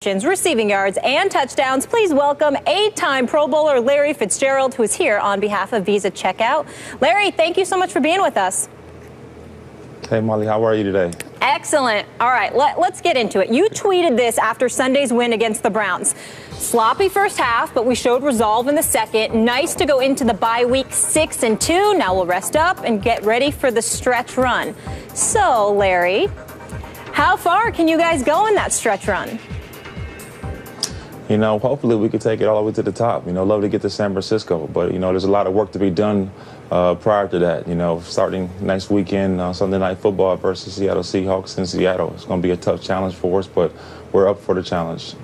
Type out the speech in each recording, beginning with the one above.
receptions, receiving yards, and touchdowns. Please welcome 8-time Pro Bowler Larry Fitzgerald, who is here on behalf of Visa Checkout. Larry, thank you so much for being with us. Hey, Molly, how are you today? Excellent. All right, let's get into it. You tweeted this after Sunday's win against the Browns. Sloppy first half, but we showed resolve in the second. Nice to go into the bye week 6-2. Now we'll rest up and get ready for the stretch run. So, Larry, how far can you guys go in that stretch run? You know, hopefully we could take it all the way to the top. You know, love to get to San Francisco, but, you know, there's a lot of work to be done prior to that. You know, starting next weekend, Sunday Night Football versus Seattle Seahawks in Seattle. It's going to be a tough challenge for us, but we're up for the challenge.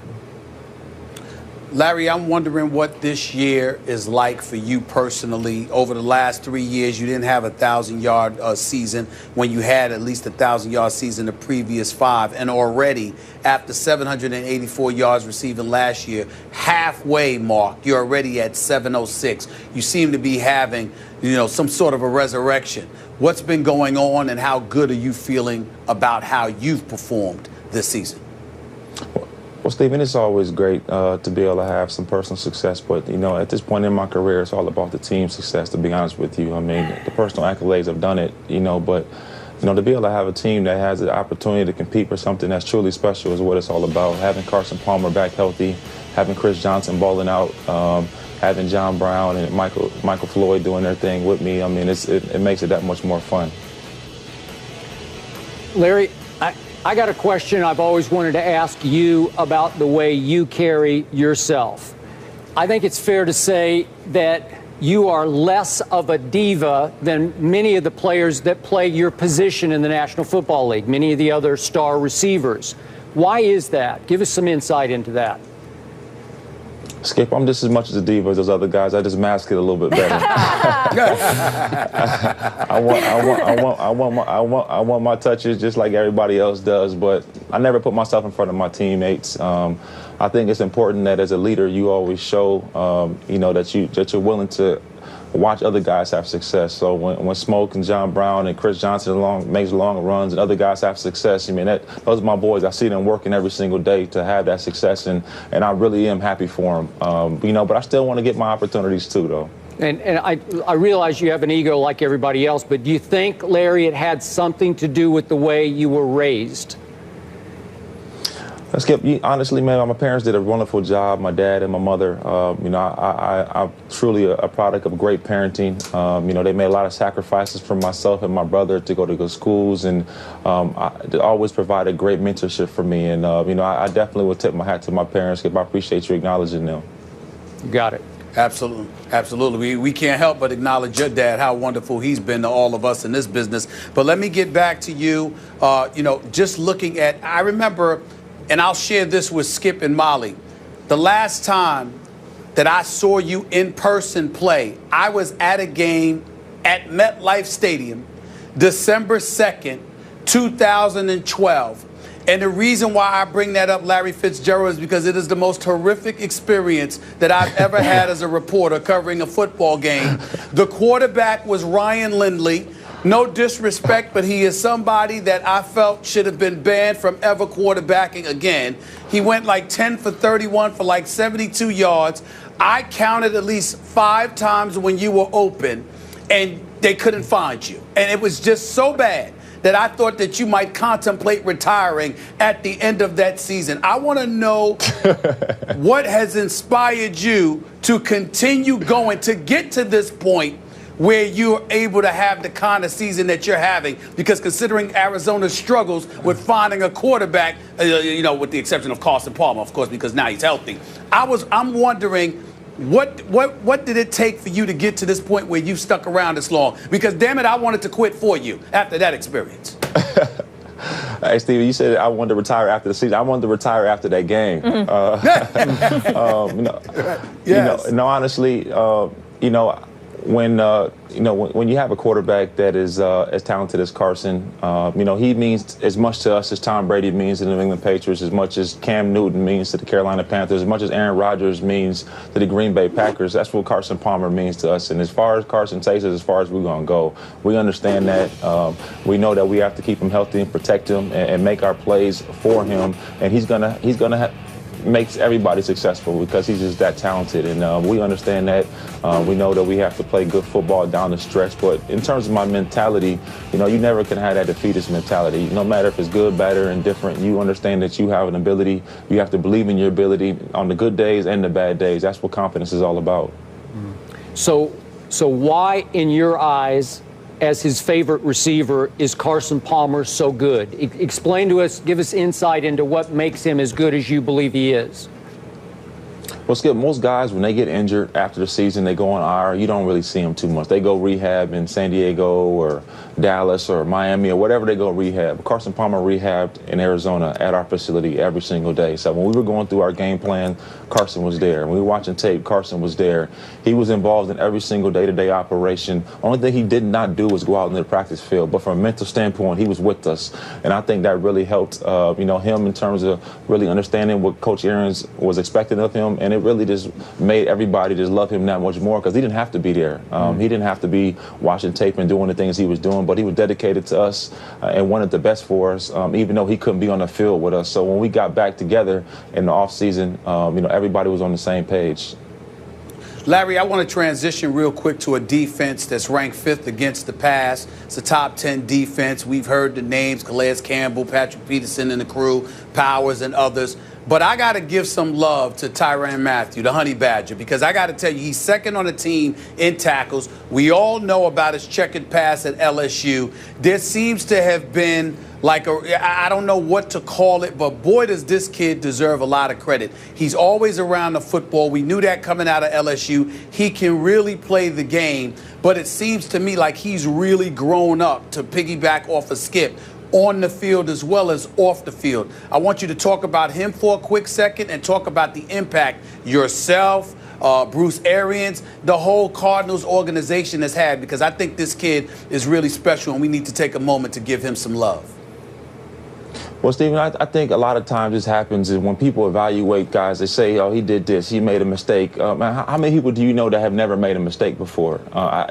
Larry, I'm wondering what this year is like for you personally. Over the last 3 years, you didn't have a 1,000-yard season when you had at least a 1,000-yard season the previous 5. And already, after 784 yards receiving last year, halfway mark, you're already at 706. You seem to be having, you know, some sort of a resurrection. What's been going on, and how good are you feeling about how you've performed this season? Well, Stephen, it's always great to be able to have some personal success, but, you know, at this point in my career, it's all about the team success, to be honest with you. I mean, the personal accolades have done it, you know, but, you know, to be able to have a team that has the opportunity to compete for something that's truly special is what it's all about. Having Carson Palmer back healthy, having Chris Johnson balling out, having John Brown and Michael Floyd doing their thing with me, I mean, it makes it that much more fun. Larry, I got a question I've always wanted to ask you about the way you carry yourself. I think it's fair to say that you are less of a diva than many of the players that play your position in the National Football League, many of the other star receivers. Why is that? Give us some insight into that. Skip, I'm just as much as a diva as those other guys. I just mask it a little bit better. I want my touches just like everybody else does, but I never put myself in front of my teammates. I think it's important that as a leader, you always show, you know, that you're willing to watch other guys have success. So when Smoke and John Brown and Chris Johnson makes long runs and other guys have success, I mean, those are my boys. I see them working every single day to have that success, and I really am happy for them. You know, but I still want to get my opportunities too, though. And I realize you have an ego like everybody else, but do you think, Larry, it had something to do with the way you were raised? Skip, honestly, man, my parents did a wonderful job, my dad and my mother. You know, I'm truly a product of great parenting. You know, they made a lot of sacrifices for myself and my brother to go to good schools, and they always provided great mentorship for me. And, you know, I definitely would tip my hat to my parents, Skip. I appreciate you acknowledging them. You got it. Absolutely. Absolutely. We can't help but acknowledge your dad, how wonderful he's been to all of us in this business. But let me get back to you. You know, just looking at, I remember, and I'll share this with Skip and Molly, the last time that I saw you in person play, I was at a game at MetLife Stadium, December 2nd, 2012. And the reason why I bring that up, Larry Fitzgerald, is because it is the most horrific experience that I've ever had as a reporter covering a football game. The quarterback was Ryan Lindley. No disrespect, but he is somebody that I felt should have been banned from ever quarterbacking again. He went like 10 for 31 for like 72 yards. I counted at least 5 times when you were open, and they couldn't find you. And it was just so bad that I thought that you might contemplate retiring at the end of that season. I want to know what has inspired you to continue going, to get to this point where you're able to have the kind of season that you're having, because considering Arizona's struggles with finding a quarterback, you know, with the exception of Carson Palmer, of course, because now he's healthy. I'm wondering, what did it take for you to get to this point where you stuck around this long? Because, damn it, I wanted to quit for you after that experience. Hey, Stevie, you said I wanted to retire after the season. I wanted to retire after that game. No, honestly, you know, when you have a quarterback that is as talented as Carson, you know, he means as much to us as Tom Brady means to the New England Patriots, as much as Cam Newton means to the Carolina Panthers, as much as Aaron Rodgers means to the Green Bay Packers. That's what Carson Palmer means to us. And as far as Carson takes us, as far as we're going to go, we understand that. We know that we have to keep him healthy and protect him and make our plays for him. And he's gonna makes everybody successful because he's just that talented. And we understand that. We know that we have to play good football down the stretch. But in terms of my mentality, you know, you never can have that defeatist mentality. No matter if it's good, bad, or indifferent, you understand that you have an ability. You have to believe in your ability on the good days and the bad days. That's what confidence is all about. So why, in your eyes, as his favorite receiver, is Carson Palmer so good? Explain to us, give us insight into what makes him as good as you believe he is. Well, Skip, most guys, when they get injured after the season, they go on IR. You don't really see them too much. They go rehab in San Diego or Dallas or Miami or whatever they go rehab. Carson Palmer rehabbed in Arizona at our facility every single day. So when we were going through our game plan, Carson was there. When we were watching tape, Carson was there. He was involved in every single day-to-day operation. Only thing he did not do was go out into the practice field. But from a mental standpoint, he was with us. And I think that really helped, you know, him in terms of really understanding what Coach Arians was expecting of him. And it really just made everybody just love him that much more because he didn't have to be there. He didn't have to be watching tape and doing the things he was doing, but he was dedicated to us and wanted the best for us, even though he couldn't be on the field with us. So when we got back together in the offseason, you know, everybody was on the same page. Larry, I want to transition real quick to a defense that's ranked 5th against the pass. It's a top 10 defense. We've heard the names, Calais Campbell, Patrick Peterson and the crew, Powers and others. But I got to give some love to Tyrann Mathieu, the Honey Badger, because I got to tell you, he's second on the team in tackles. We all know about his checkered pass at LSU. There seems to have been like I don't know what to call it, but boy, does this kid deserve a lot of credit. He's always around the football. We knew that coming out of LSU. He can really play the game, but it seems to me like he's really grown up, to piggyback off of Skip, on the field as well as off the field. I want you to talk about him for a quick second and talk about the impact yourself, Bruce Arians, the whole Cardinals organization has had, because I think this kid is really special and we need to take a moment to give him some love. Well, Stephen, I think a lot of times this happens is when people evaluate guys, they say, oh, he did this, he made a mistake. How many people do you know that have never made a mistake before?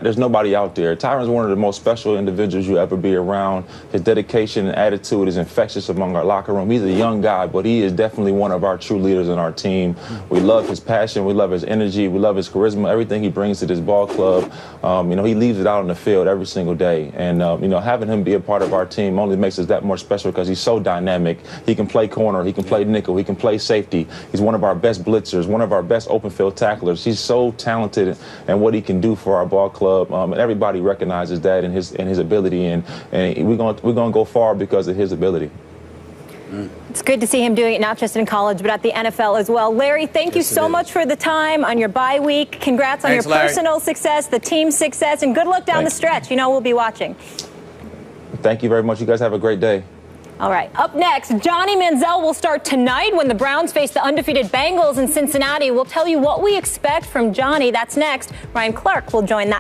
There's nobody out there. Tyrann's one of the most special individuals you'll ever be around. His dedication and attitude is infectious among our locker room. He's a young guy, but he is definitely one of our true leaders in our team. We love his passion, we love his energy, we love his charisma, everything he brings to this ball club. You know, he leaves it out on the field every single day. And, you know, having him be a part of our team only makes us that more special because he's so dynamic. He can play corner, he can play nickel, he can play safety. He's one of our best blitzers, one of our best open field tacklers. He's so talented and what he can do for our ball club, and everybody recognizes that in his ability, and we're going to go far because of his ability. It's good to see him doing it not just in college, but at the NFL as well. Larry, thank you so much for the time on your bye week. Congrats on your personal success, the team success, and good luck down the stretch. You know we'll be watching. Thank you very much. You guys have a great day. All right, up next, Johnny Manziel will start tonight when the Browns face the undefeated Bengals in Cincinnati. We'll tell you what we expect from Johnny. That's next. Ryan Clark will join that.